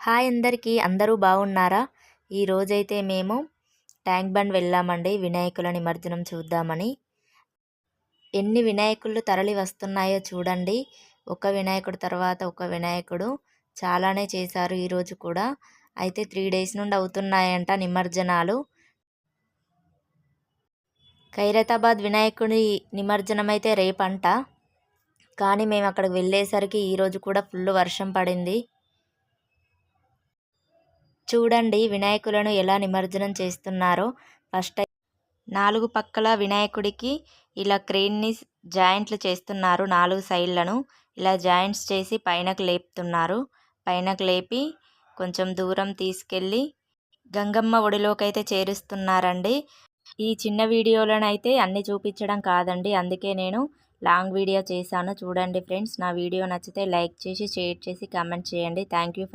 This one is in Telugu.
హాయ్ అందరికీ, అందరూ బాగున్నారా? ఈరోజైతే మేము ట్యాంక్ బండ్ వెళ్ళామండి వినాయకుల నిమజ్జనం చూద్దామని. ఎన్ని వినాయకులు తరలి వస్తున్నాయో చూడండి. ఒక వినాయకుడు తర్వాత ఒక వినాయకుడు చాలానే చేశారు ఈరోజు కూడా. అయితే 3 డేస్ నుండి అవుతున్నాయంట నిమజ్జనాలు. ఖైరతాబాద్ వినాయకుడి నిమజ్జనం అయితే రేపంట. కానీ మేము అక్కడికి వెళ్ళేసరికి ఈరోజు కూడా ఫుల్ వర్షం పడింది. చూడండి వినాయకులను ఎలా నిమజ్జనం చేస్తున్నారో. ఫస్ట్ 4 పక్కల వినాయకుడికి ఇలా క్రేన్ని జాయింట్లు చేస్తున్నారు. 4 సైడ్లను ఇలా జాయింట్స్ చేసి పైనకు లేపుతున్నారు. పైనకు లేపి కొంచెం దూరం తీసుకెళ్ళి గంగమ్మ ఒడిలోకి అయితే చేరుస్తున్నారండి. ఈ చిన్న వీడియోలనైతే అన్నీ చూపించడం కాదండి, అందుకే నేను లాంగ్ వీడియో చేశాను. చూడండి ఫ్రెండ్స్, నా వీడియో నచ్చితే లైక్ చేసి, షేర్ చేసి, కామెంట్ చేయండి. Thank you.